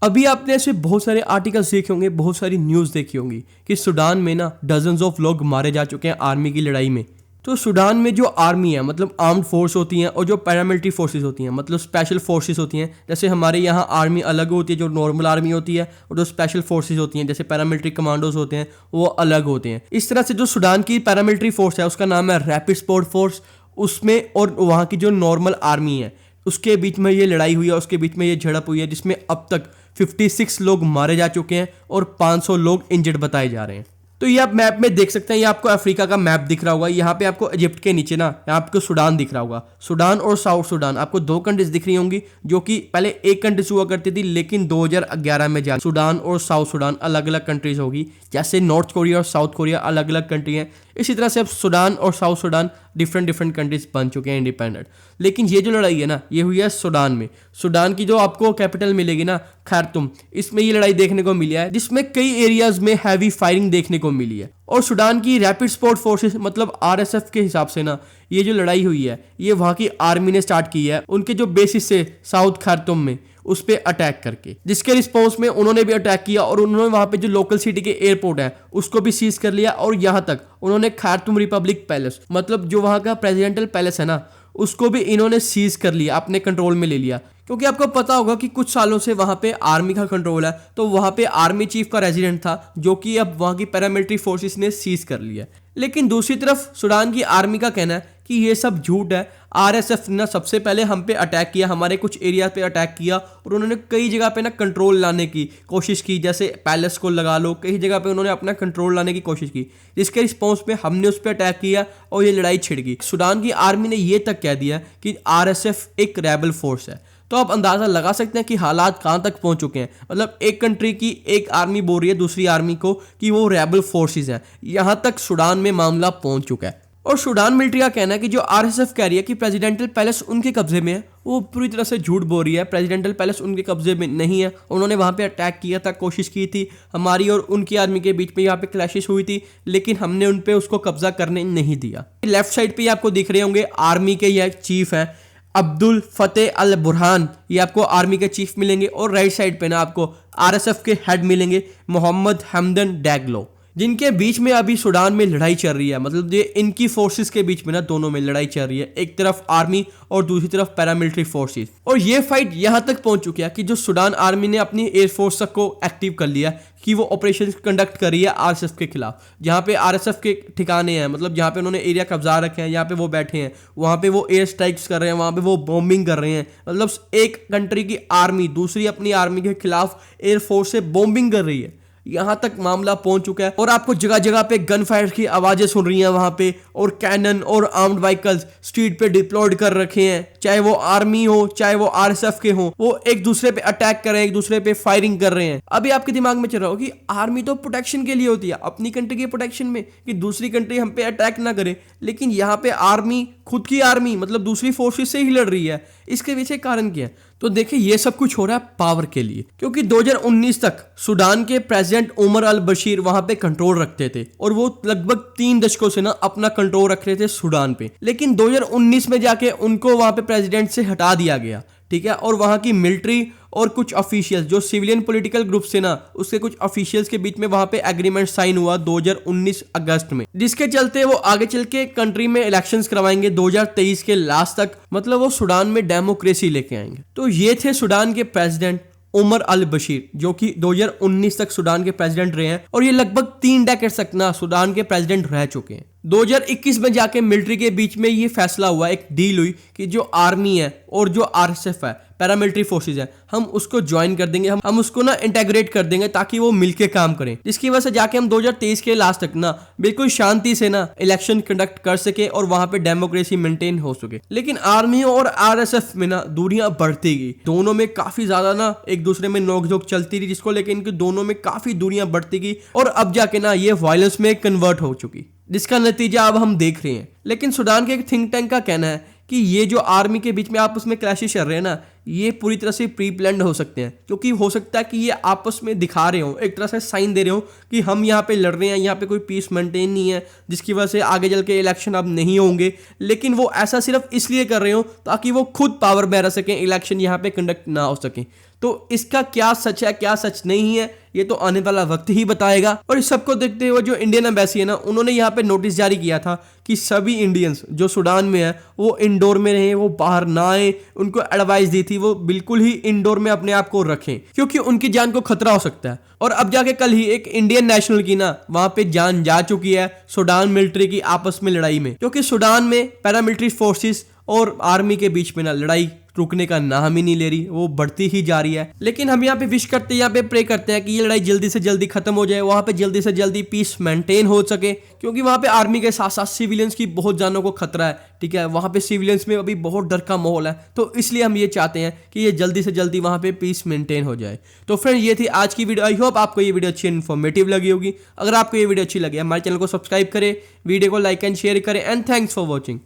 अभी आपने ऐसे बहुत सारे आर्टिकल्स देखे होंगे, बहुत सारी न्यूज़ देखी होंगी कि सूडान में ना डजन्स ऑफ लोग मारे जा चुके हैं आर्मी की लड़ाई में। तो सूडान में जो आर्मी है मतलब आर्म्ड फोर्स होती हैं, और जो पैरामिलिट्री फोर्सेस होती हैं मतलब स्पेशल फोर्सेस होती हैं। जैसे हमारे यहाँ आर्मी अलग होती है जो नॉर्मल आर्मी होती है, और जो स्पेशल फोर्सेस होती हैं जैसे पैरामिलिट्री कमांडोज होते हैं वो अलग होते हैं। इस तरह से जो सूडान की पैरामिलिट्री फोर्स है उसका नाम है रैपिड सपोर्ट फोर्स। उसमें और वहाँ की जो नॉर्मल आर्मी है उसके बीच में ये लड़ाई हुई है, उसके बीच में ये झड़प हुई है, जिसमें अब तक 56 लोग मारे जा चुके हैं और 500 लोग इंजर्ड बताए जा रहे हैं। तो ये आप मैप में देख सकते हैं, ये आपको अफ्रीका का मैप दिख रहा होगा। यहाँ पे आपको इजिप्ट के नीचे ना यहाँ आपको सूडान दिख रहा होगा। सूडान और साउथ सूडान आपको दो कंट्रीज दिख रही होंगी, जो कि पहले एक कंट्रीज हुआ करती थी, लेकिन 2011 में जा सूडान और साउथ सूडान अलग अलग कंट्रीज होगी। जैसे नॉर्थ कोरिया और साउथ कोरिया अलग अलग कंट्री हैं, इसी तरह से अब सूडान और साउथ सूडान डिफरेंट कंट्रीज बन चुके हैं इंडिपेंडेंट। लेकिन ये जो लड़ाई है ना ये हुई है सूडान में। सूडान की जो आपको कैपिटल मिलेगी ना खार्तूम, इसमें ये लड़ाई देखने को मिली है, जिसमें कई एरियाज में हैवी फायरिंग देखने को मिली है। और सूडान की रैपिड सपोर्ट फोर्सेस मतलब आरएसएफ के हिसाब से ना ये जो लड़ाई हुई है ये वहाँ की आर्मी ने स्टार्ट की है उनके जो बेसिस से साउथ खार्तूम में उस पर अटैक करके, जिसके रिस्पॉन्स में उन्होंने भी अटैक किया और उन्होंने वहाँ पे जो लोकल सिटी के एयरपोर्ट है उसको भी सीज कर लिया। और यहाँ तक उन्होंने खार्तूम रिपब्लिक पैलेस मतलब जो वहाँ का प्रेसिडेंटल पैलेस है ना उसको भी इन्होंने सीज कर लिया, अपने कंट्रोल में ले लिया। क्योंकि आपको पता होगा कि कुछ सालों से वहाँ पे आर्मी का कंट्रोल है, तो वहाँ पे आर्मी चीफ का रेजिडेंट था जो कि अब वहाँ की पैरामिलिट्री फोर्सेस ने सीज कर लिया। लेकिन दूसरी तरफ सूडान की आर्मी का कहना है कि ये सब झूठ है। आरएसएफ ने सबसे पहले हम पे अटैक किया, हमारे कुछ एरिया पे अटैक किया और उन्होंने कई जगह पे ना कंट्रोल लाने की कोशिश की, जैसे पैलेस को लगा लो, कई जगह पे उन्होंने अपना कंट्रोल लाने की कोशिश की, जिसके रिस्पॉन्स में हमने उस पर अटैक किया और ये लड़ाई छिड़ गई। सूडान की आर्मी ने ये तक कह दिया कि आरएसएफ एक रेबल फोर्स है। तो आप अंदाज़ा लगा सकते हैं कि हालात कहाँ तक पहुँच चुके हैं। मतलब एक कंट्री की एक आर्मी बोल रही है दूसरी आर्मी को कि वो रेबल फोर्सेस हैं, यहाँ तक सूडान में मामला पहुँच चुका है। और सूडान मिलिट्री का कहना है कि जो आरएसएफ कह रही है कि प्रेसिडेंटल पैलेस उनके कब्जे में है, वो पूरी तरह से झूठ बोल रही है। प्रेसिडेंटल पैलेस उनके कब्जे में नहीं है, उन्होंने वहाँ पे अटैक किया था, कोशिश की थी, हमारी और उनकी आर्मी के बीच में यहाँ पे क्लैशेस हुई थी, लेकिन हमने उन पे उसको कब्जा करने नहीं दिया। लेफ्ट साइड पे आपको दिख रहे होंगे आर्मी के ये चीफ हैं अब्दुल फतेह अल बुरहान, ये आपको आर्मी के चीफ मिलेंगे। और राइट साइड पे ना आपको आरएसएफ के हेड मिलेंगे मोहम्मद हमदन डैगलो, जिनके बीच में अभी सूडान में लड़ाई चल रही है। मतलब ये इनकी फोर्सेस के बीच में ना दोनों में लड़ाई चल रही है, एक तरफ आर्मी और दूसरी तरफ पैरामिलिट्री फोर्सेस। और ये फाइट यहाँ तक पहुंच चुकी है कि जो सूडान आर्मी ने अपनी एयरफोर्स को एक्टिव कर लिया कि वो ऑपरेशन कंडक्ट कर रही है आरएसएफ के खिलाफ। जहाँ पे आरएसएफ के ठिकाने हैं, मतलब जहाँ पे उन्होंने एरिया कब्जा रखे हैं, यहाँ पे वो बैठे हैं, वहाँ पे वो एयर स्ट्राइक्स कर रहे हैं, वहाँ पे वो बॉम्बिंग कर रहे हैं। मतलब एक कंट्री की आर्मी दूसरी अपनी आर्मी के खिलाफ एयरफोर्स से बॉम्बिंग कर रही है, यहाँ तक मामला पहुंच चुका है। और आपको जगह जगह पे गन फायर की आवाजें सुन रही हैं वहां पे, और कैनन और आर्म्ड व्हीकल्स स्ट्रीट पे डिप्लॉयड कर रखे हैं, चाहे वो आर्मी हो चाहे वो आरएसएफ के हो, वो एक दूसरे पे अटैक कर रहे हैं, एक दूसरे पे फायरिंग कर रहे हैं। अभी आपके दिमाग में चल रहा हो कि आर्मी तो प्रोटेक्शन के लिए होती है, अपनी कंट्री के प्रोटेक्शन में, कि दूसरी कंट्री हम पे अटैक ना करे, लेकिन यहाँ पे आर्मी खुद की आर्मी मतलब दूसरी फोर्सेस से ही लड़ रही है। इसके पीछे कारण क्या है? तो देखिए ये सब कुछ हो रहा है पावर के लिए, क्योंकि 2019 तक सूडान के प्रेसिडेंट उमर अल बशीर वहां पे कंट्रोल रखते थे और वो लगभग 3 दशकों से ना अपना कंट्रोल रख रहे थे सूडान पे। लेकिन 2019 में जाके उनको वहां पे प्रेसिडेंट से हटा दिया गया, ठीक है। और वहां की मिलिट्री और कुछ ऑफिशियल्स जो सिविलियन पॉलिटिकल ग्रुप से ना उसके कुछ ऑफिशियल्स के बीच में वहां पे एग्रीमेंट साइन हुआ 2019 अगस्त में, जिसके चलते वो आगे चल के कंट्री में इलेक्शंस करवाएंगे 2023 के लास्ट तक। मतलब वो सूडान में डेमोक्रेसी लेके आएंगे। तो ये थे सूडान के प्रेसिडेंट उमर अल बशीर, जो कि 2019 तक सूडान के प्रेसिडेंट रहे हैं, और ये लगभग 3 डेकेड तक ना सूडान के प्रेसिडेंट रह चुके हैं। 2021 में जाके मिलिट्री के बीच में ये फैसला हुआ, एक डील हुई कि जो आर्मी है और जो आरएसएफ है पैरामिलिट्री फोर्सेस है, हम उसको ज्वाइन कर देंगे, हम उसको ना इंटेग्रेट कर देंगे ताकि वो मिलके काम करें, जिसकी वजह से जाके हम 2023 के लास्ट तक ना बिल्कुल शांति से ना इलेक्शन कंडक्ट कर सके और वहां पे डेमोक्रेसी मेंटेन हो सके। लेकिन आर्मी और आरएसएफ में ना दूरियां बढ़ती गई, दोनों में काफी ज्यादा ना एक दूसरे में नोकझोंक चलती रही, जिसको लेकर इनके दोनों में काफी दूरियां बढ़ती गई और अब जाके ना ये वायलेंस में कन्वर्ट हो चुकी, जिसका नतीजा अब हम देख रहे हैं। लेकिन सूडान के एक थिंक टैंक का कहना है कि ये जो आर्मी के बीच में आपस में क्लैशेस चल रहे हैं ना, ये पूरी तरह से प्री प्लान्ड हो सकते हैं, क्योंकि हो सकता है कि ये आपस में दिखा रहे हो, एक तरह से साइन दे रहे हो कि हम यहाँ पे लड़ रहे हैं, यहाँ पे कोई पीस मेंटेन नहीं है, जिसकी वजह से आगे चल के इलेक्शन अब नहीं होंगे। लेकिन वो ऐसा सिर्फ इसलिए कर रहे हो ताकि वो खुद पावर में रह सकें, इलेक्शन यहाँ पे कंडक्ट ना हो सके। तो इसका क्या सच है क्या सच नहीं है, ये तो आने वाला वक्त ही बताएगा। और इस सबको देखते हुए जो इंडियन एम्बेसी है ना, उन्होंने यहाँ पे नोटिस जारी किया था कि सभी इंडियंस जो सूडान में है वो इंडोर में रहें, वो बाहर ना आए। उनको एडवाइस दी थी वो बिल्कुल ही इंडोर में अपने आप को रखें, क्योंकि उनकी जान को खतरा हो सकता है। और अब जाके कल ही एक इंडियन नेशनल की ना वहां पे जान जा चुकी है सूडान मिलिट्री की आपस में लड़ाई में, क्योंकि सूडान में पैरामिलिट्री फोर्सेस और आर्मी के बीच में ना लड़ाई रुकने का नाम ही नहीं ले रही, वो बढ़ती ही जा रही है। लेकिन हम यहाँ पे विश करते हैं, यहाँ पे प्रे करते हैं कि ये लड़ाई जल्दी से जल्दी खत्म हो जाए, वहां पे जल्दी से जल्दी पीस मेंटेन हो सके, क्योंकि वहां पे आर्मी के साथ साथ सिविलियंस की बहुत जानों को खतरा है। ठीक है, वहां पे सिविलियंस में अभी बहुत डर का माहौल है, तो इसलिए हम ये चाहते हैं कि ये जल्दी से जल्दी वहां पे पीस मेंटेन हो जाए। तो फ्रेंड, ये थी आज की वीडियो। आई होप आपको ये वीडियो अच्छी इन्फॉर्मेटिव लगी होगी। अगर आपको ये वीडियो अच्छी लगी, हमारे चैनल को सब्सक्राइब करें, वीडियो को लाइक एंड शेयर करें, एंड थैंक्स फॉर वॉचिंग।